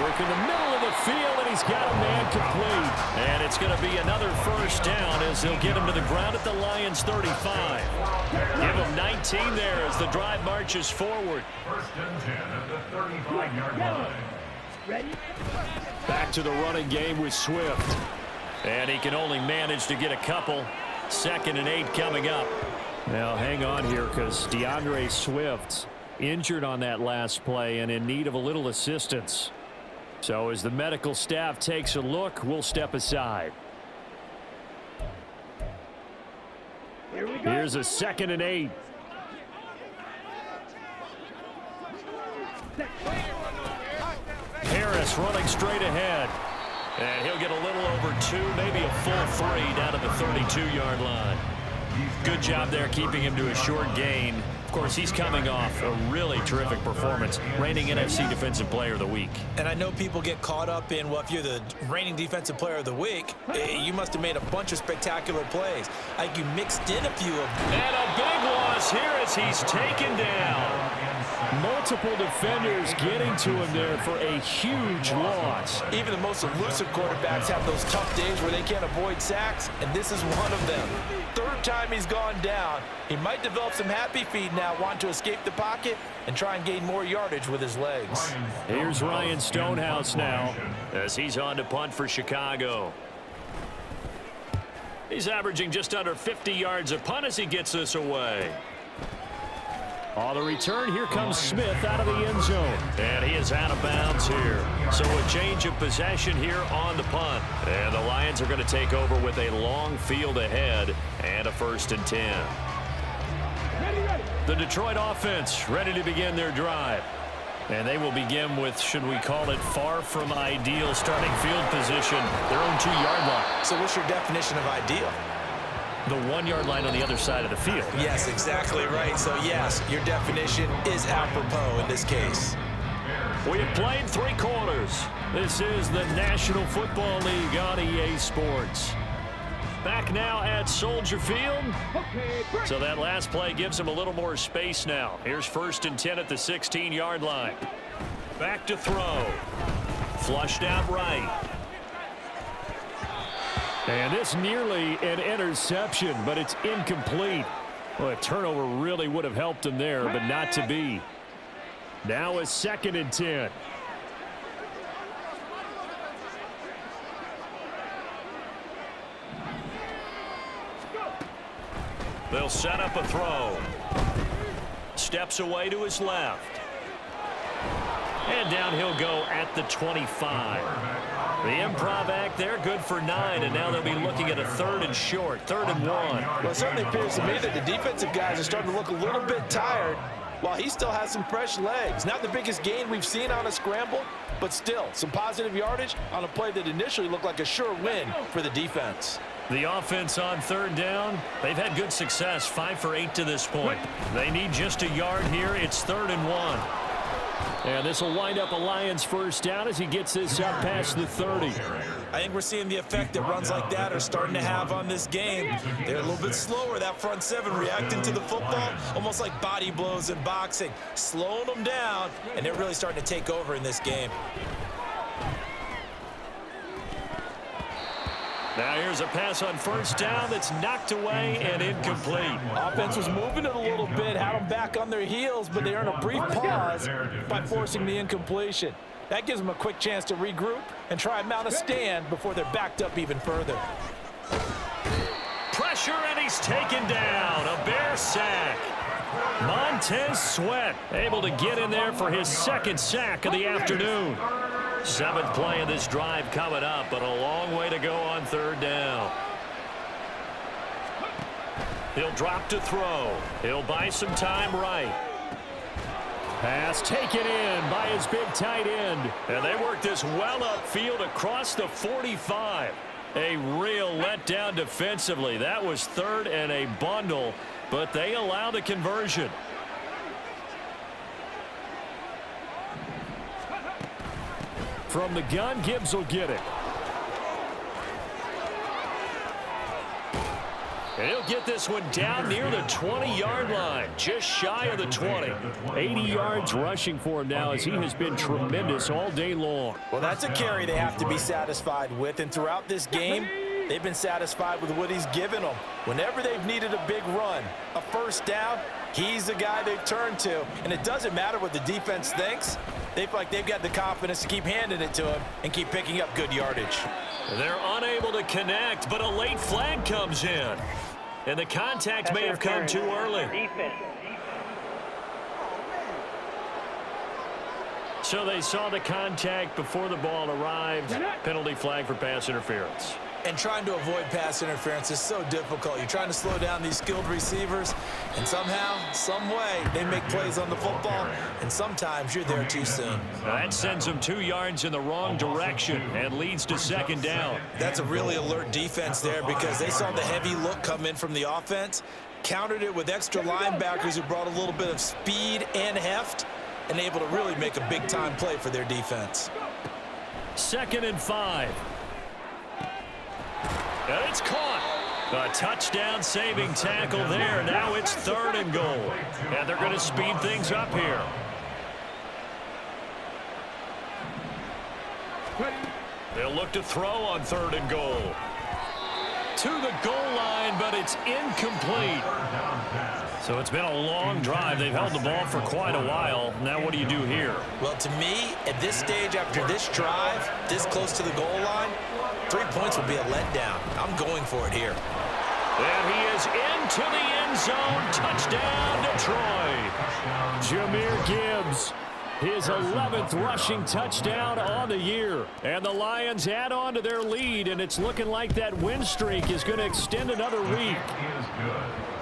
Work in the middle of the field, and he's got a man complete. And it's going to be another first down as they'll get him to the ground at the Lions' 35. Give him 19 there as the drive marches forward. First and 10 at the 35-yard line. Ready? Back to the running game with Swift. And he can only manage to get a couple. 2nd and 8 coming up. Now, hang on here because DeAndre Swift injured on that last play and in need of a little assistance. So as the medical staff takes a look, we'll step aside. Here we go. Here's a 2nd and 8. Harris running straight ahead. And he'll get a little over 2, maybe a full 3 down to the 32-yard line. Good job there keeping him to a short gain. Of course, he's coming off a really terrific performance, reigning NFC Defensive Player of the Week. And I know people get caught up in, well, if you're the reigning Defensive Player of the Week, you must have made a bunch of spectacular plays. Like you mixed in a few of them. And a big loss here as he's taken down. Multiple defenders getting to him there for a huge loss. Even the most elusive quarterbacks have those tough days where they can't avoid sacks, and this is one of them. 3rd time he's gone down. He might develop some happy feet now, want to escape the pocket and try and gain more yardage with his legs. Here's Ryan Stonehouse now as he's on to punt for Chicago. He's averaging just under 50 yards a punt as he gets this away. On the return, here comes Smith out of the end zone. And he is out of bounds here. So a change of possession here on the punt. And the Lions are going to take over with a long field ahead and a 1st and 10. The Detroit offense ready to begin their drive. And they will begin with, should we call it, far from ideal starting field position, their own 2-yard line. So what's your definition of ideal? The 1-yard line on the other side of the field. Yes, exactly right. So, yes, your definition is apropos in this case. We have played 3 quarters. This is the National Football League on EA Sports. Back now at Soldier Field. So that last play gives him a little more space now. Here's 1st and 10 at the 16-yard line. Back to throw. Flushed out right. And this nearly an interception, but it's incomplete. Well, a turnover really would have helped him there, but not to be. Now a 2nd and 10. They'll set up a throw. Steps away to his left. And down he'll go at the 25. The improv act there, good for 9, and now they'll be looking at a 3rd and short, 3rd and 1. Well, it certainly appears to me that the defensive guys are starting to look a little bit tired while he still has some fresh legs. Not the biggest gain we've seen on a scramble, but still some positive yardage on a play that initially looked like a sure win for the defense. The offense on 3rd down, they've had good success, 5 for 8 to this point. They need just a yard here. It's 3rd and 1. And this will wind up a Lions 1st down as he gets this up past the 30. I think we're seeing the effect that runs like that are starting to have on this game. They're a little bit slower, that front 7 reacting to the football, almost like body blows in boxing, slowing them down, and they're really starting to take over in this game. Now here's a pass on first down that's knocked away and incomplete. Offense was moving it a little bit, had them back on their heels, but they earned a brief pause by forcing the incompletion. That gives them a quick chance to regroup and try and mount a stand before they're backed up even further. Pressure, and he's taken down. A Bear sack. Montez Sweat able to get in there for his second sack of the afternoon. 7th play of this drive coming up, but a long way to go on third down. He'll drop to throw. He'll buy some time right. Pass taken in by his big tight end. And they work this well upfield across the 45. A real letdown defensively. That was 3rd and a bundle, but they allow the conversion. From the gun, Gibbs will get it. And he'll get this one down near the 20-yard line, just shy of the 20. 80 yards rushing for him now as he has been tremendous all day long. Well, that's a carry they have to be satisfied with, and throughout this game, they've been satisfied with what he's given them. Whenever they've needed a big run, a first down, he's the guy they've turned to. And it doesn't matter what the defense thinks. They feel like they've got the confidence to keep handing it to him and keep picking up good yardage. They're unable to connect, but a late flag comes in. And the contact may have come too early. So they saw the contact before the ball arrived. Penalty flag for pass interference. And trying to avoid pass interference is so difficult. You're trying to slow down these skilled receivers, and somehow, some way, they make plays on the football, and sometimes you're there too soon. That sends them 2 yards in the wrong direction and leads to second down. That's a really alert defense there because they saw the heavy look come in from the offense, countered it with extra linebackers who brought a little bit of speed and heft, and able to really make a big-time play for their defense. 2nd and 5. And it's caught. A touchdown saving tackle there. Now it's 3rd and goal. And they're going to speed things up here. They'll look to throw on 3rd and goal. To the goal line, but it's incomplete. So it's been a long drive. They've held the ball for quite a while. Now what do you do here? Well, to me, at this stage, after this drive, this close to the goal line, 3 points would be a letdown. I'm going for it here. And he is into the end zone. Touchdown, Detroit. Jahmyr Gibbs, his 11th rushing touchdown on the year. And the Lions add on to their lead, and it's looking like that win streak is going to extend another week.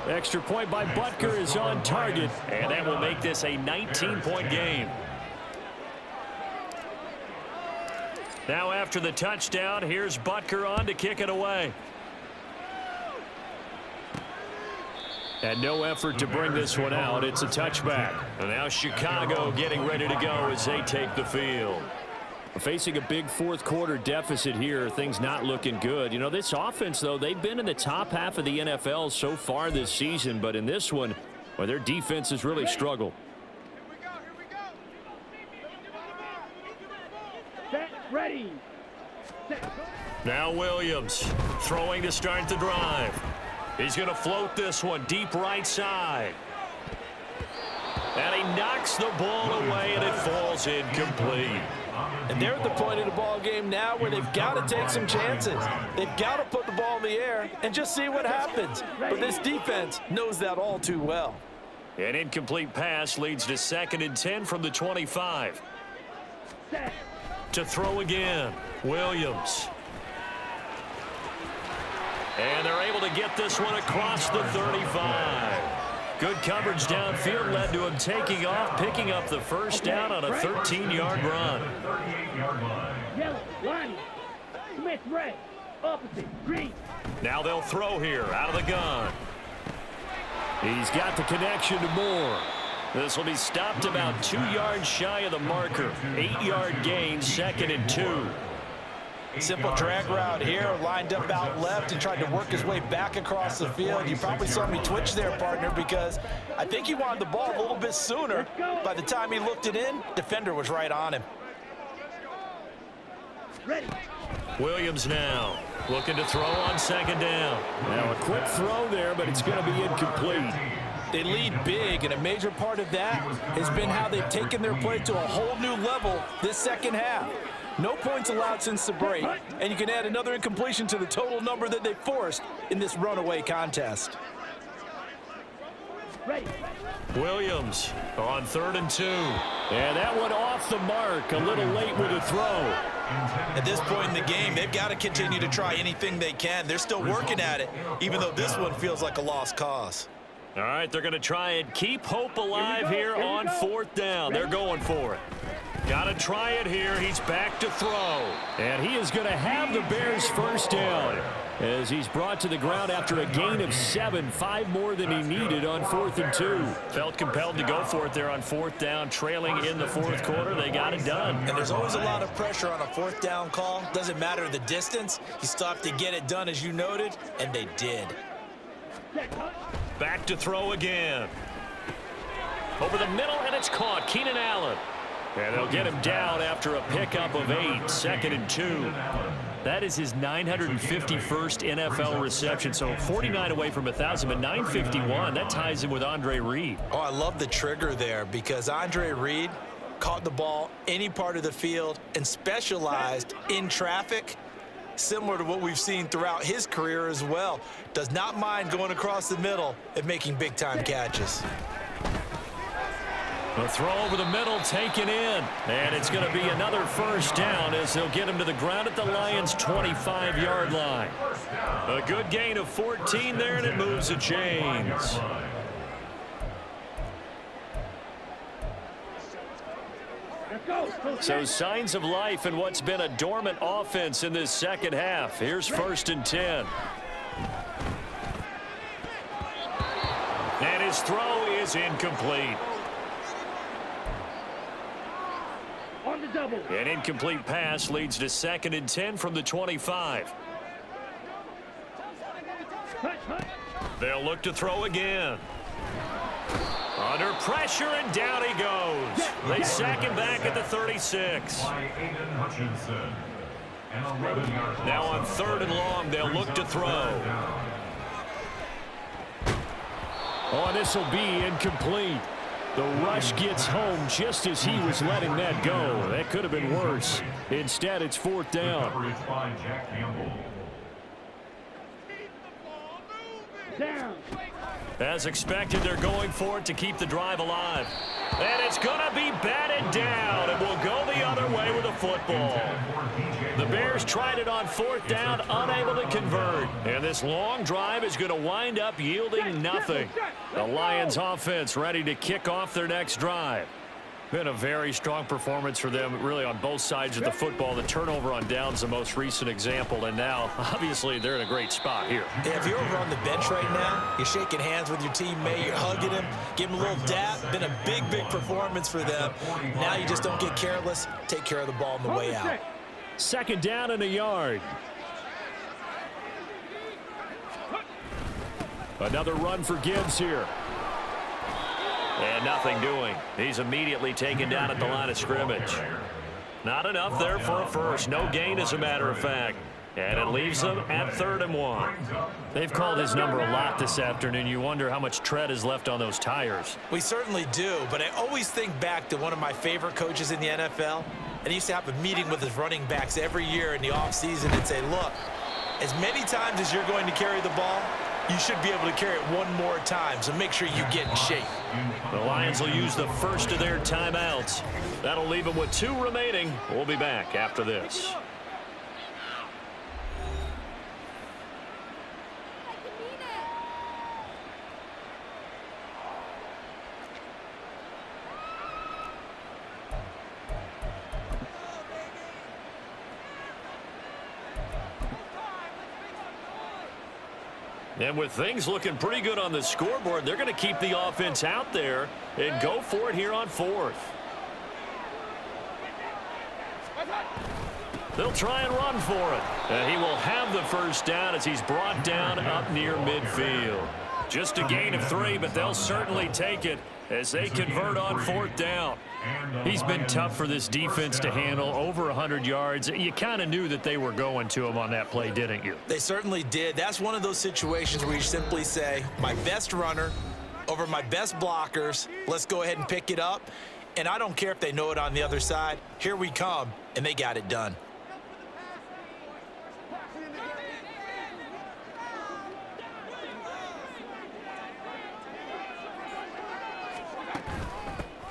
Extra point by Butker is on target, and that will make this a 19-point game. Now after the touchdown, here's Butker on to kick it away. And no effort to bring this one out. It's a touchback. And now Chicago getting ready to go as they take the field. Facing a big fourth quarter deficit here, things not looking good. You know, this offense, though, they've been in the top half of the NFL so far this season, but in this one, well, their defense has really struggled. Set, ready. Set. Now Williams throwing to start the drive. He's going to float this one deep right side. And he knocks the ball away, and it falls incomplete. And they're at the point of the ball game now where they've got to take some chances. They've got to put the ball in the air and just see what happens. But this defense knows that all too well. An incomplete pass leads to 2nd and 10 from the 25. Set. To throw again, Williams. And they're able to get this one across the 35. Good coverage downfield led to him taking off, picking up the first down on a 13-yard run. Yellow, line. Smith, red. Opposite, green. Now they'll throw here out of the gun. He's got the connection to Moore. This will be stopped about 2 yards shy of the marker. 8-yard gain, 2nd and 2. Simple drag route here, lined up out left and tried to work his way back across the field. You probably saw me twitch there, partner, because I think he wanted the ball a little bit sooner. By the time he looked it in, defender was right on him. Ready. Williams now looking to throw on second down. Now a quick throw there, but it's going to be incomplete. They lead big, and a major part of that has been how they've taken their play to a whole new level this second half. No points allowed since the break, and you can add another incompletion to the total number that they forced in this runaway contest. Ready. Williams on 3rd and 2. And that one off the mark, a little late with a throw. At this point in the game, they've got to continue to try anything they can. They're still working at it, even though this one feels like a lost cause. All right, they're going to try and keep hope alive here on 4th down. They're going for it. Got to try it here. He's back to throw. And he is going to have the Bears first down as he's brought to the ground after a gain of 7, 5 more than he needed on 4th and 2. Felt compelled to go for it there on 4th down, trailing in the 4th quarter. They got it done. And there's always a lot of pressure on a 4th down call. Doesn't matter the distance. You still have to get it done, as you noted, and they did. Back to throw again. Over the middle, and it's caught. Keenan Allen. And they'll get him down after a pickup of 8, 2nd and 2. That is his 951st NFL reception, so 49 away from 1,000, but 951. That ties him with Andre Reed. Oh, I love the trigger there because Andre Reed caught the ball any part of the field and specialized in traffic, similar to what we've seen throughout his career as well. Does not mind going across the middle and making big-time catches. A throw over the middle taken in, and it's going to be another first down as they'll get him to the ground at the Lions' 25-yard line. A good gain of 14 there, and it moves the chains. So signs of life in what's been a dormant offense in this second half. Here's 1st and 10. And his throw is incomplete. On the double. An incomplete pass leads to 2nd and 10 from the 25. They'll look to throw again. Under pressure, and down he goes. They sack him back at the 36. Now on 3rd and long, they'll look to throw. Oh, and this will be incomplete. The rush gets home just as he was letting that go. That could have been worse. Instead, it's 4th down. Down. As expected, they're going for it to keep the drive alive. And it's going to be batted down. It will go the other way with a football. The Bears tried it on 4th down, unable to convert. And this long drive is going to wind up yielding nothing. The Lions offense ready to kick off their next drive. Been a very strong performance for them, really, on both sides of the football. The turnover on downs, the most recent example, and now, obviously, they're in a great spot here. Yeah, if you're over on the bench right now, you're shaking hands with your teammate, you're hugging him, give him a little dap. Been a big, big performance for them. Now you just don't get careless. Take care of the ball on the way out. 2nd down and a yard. Another run for Gibbs here. And nothing doing. He's immediately taken down at the line of scrimmage. Not enough there for a first. No gain, as a matter of fact. And it leaves them at 3rd and 1. They've called his number a lot this afternoon. You wonder how much tread is left on those tires. We certainly do, but I always think back to one of my favorite coaches in the NFL. And he used to have a meeting with his running backs every year in the offseason and say, look, as many times as you're going to carry the ball, you should be able to carry it one more time, so make sure you get in shape. The Lions will use the first of their timeouts. That'll leave them with 2 remaining. We'll be back after this. And with things looking pretty good on the scoreboard, they're going to keep the offense out there and go for it here on 4th. They'll try and run for it. And he will have the first down as he's brought down up near midfield. Just a gain of 3, but they'll certainly take it as they convert on 4th down. He's been tough for this defense to handle, over 100 yards. You kind of knew that they were going to him on that play, didn't you? They certainly did. That's one of those situations where you simply say, my best runner over my best blockers, let's go ahead and pick it up. And I don't care if they know it on the other side. Here we come, and they got it done.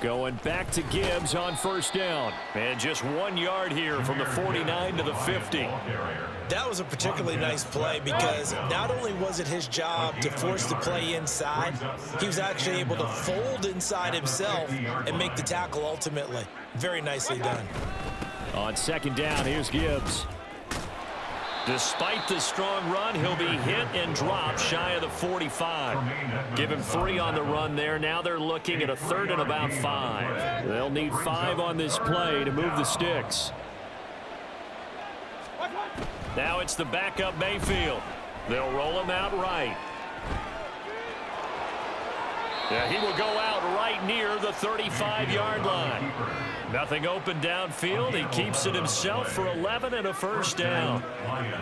Going back to Gibbs on first down. And just 1 yard here from the 49 to the 50. That was a particularly nice play because not only was it his job to force the play inside, he was actually able to fold inside himself and make the tackle ultimately. Very nicely done. On second down, here's Gibbs. Despite the strong run, he'll be hit and dropped shy of the 45. Give him 3 on the run there. Now they're looking at a third and about 5. They'll need 5 on this play to move the sticks. Now it's the backup Mayfield. They'll roll him out right. Yeah, he will go out right near the 35-yard line. Nothing open downfield. He keeps it himself for 11 and a first down.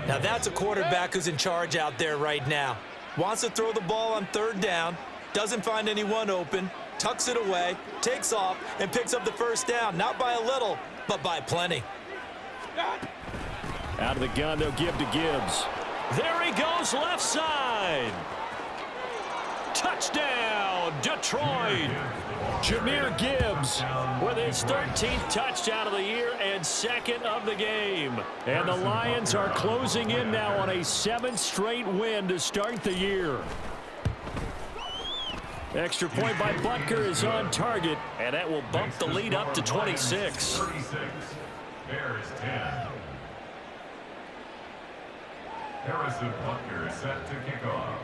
Now that's a quarterback who's in charge out there right now. Wants to throw the ball on third down, doesn't find anyone open, tucks it away, takes off, and picks up the first down. Not by a little, but by plenty. Out of the gun, they'll give to Gibbs. There he goes, left side. Touchdown, Detroit. Jahmyr Gibbs with his 13th touchdown of the year and 2nd of the game. And the Lions are closing in now on a 7th straight win to start the year. Extra point by Butker is on target, and that will bump the lead up to 26. 36. Bears 10. Harrison Butker set to kick off.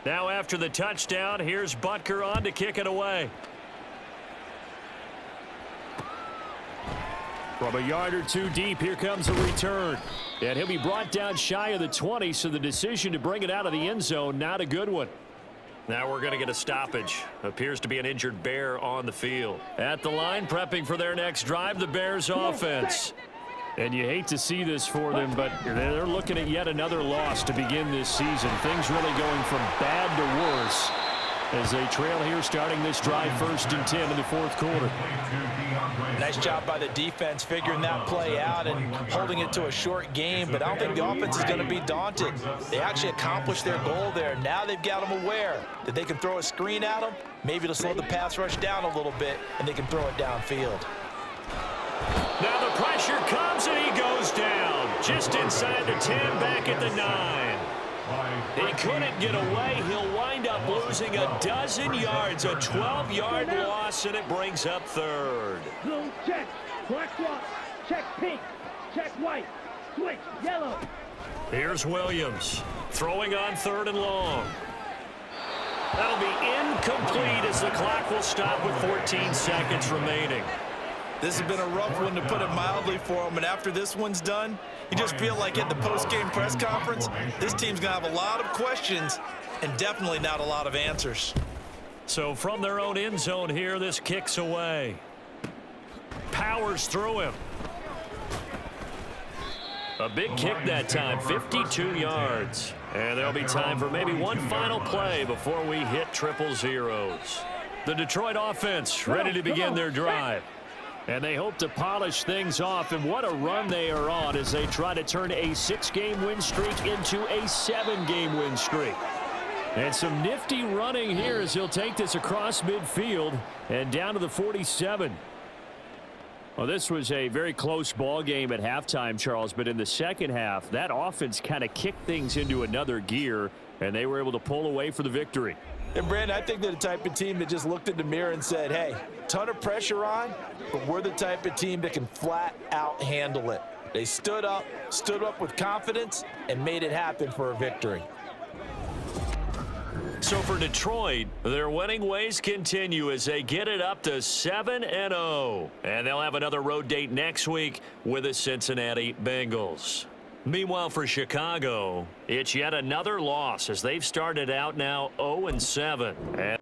Now after the touchdown, here's Butker on to kick it away. From a yard or two deep, here comes a return. And he'll be brought down shy of the 20, so the decision to bring it out of the end zone, not a good one. Now we're going to get a stoppage. Appears to be an injured Bear on the field. At the line, prepping for their next drive, the Bears offense. And you hate to see this for them, but they're looking at yet another loss to begin this season. Things really going from bad to worse as they trail here starting this drive 1st and 10 in the 4th quarter. Nice job by the defense figuring that play out and holding it to a short game, but I don't think the offense is going to be daunted. They actually accomplished their goal there. Now they've got them aware that they can throw a screen at them, maybe to slow the pass rush down a little bit, and they can throw it downfield. Now the pressure comes and he goes down. Just inside the 10, back at the 9. He couldn't get away. He'll wind up losing a dozen yards, a 12-yard loss, and it brings up 3rd. Blue, check. Black swap. Check pink. Check white. Switch, yellow. Here's Williams throwing on 3rd and long. That'll be incomplete as the clock will stop with 14 seconds remaining. This has been a rough one, to put it mildly, for them. And after this one's done, you just feel like at the post-game press conference, this team's going to have a lot of questions and definitely not a lot of answers. So from their own end zone here, this kicks away. Powers through him. A big kick that time, 52 yards. And there'll be time for maybe one final play before we hit triple zeros. The Detroit offense ready to begin their drive. And they hope to polish things off, and what a run they are on as they try to turn a 6-game win streak into a 7-game win streak. And some nifty running here as he'll take this across midfield and down to the 47. Well, this was a very close ball game at halftime, Charles, but in the second half, that offense kind of kicked things into another gear, and they were able to pull away for the victory. And, Brandon, I think they're the type of team that just looked in the mirror and said, hey, ton of pressure on, but we're the type of team that can flat out handle it. They stood up with confidence, and made it happen for a victory. So for Detroit, their winning ways continue as they get it up to 7-0. And they'll have another road date next week with the Cincinnati Bengals. Meanwhile, for Chicago, it's yet another loss as they've started out now 0-7.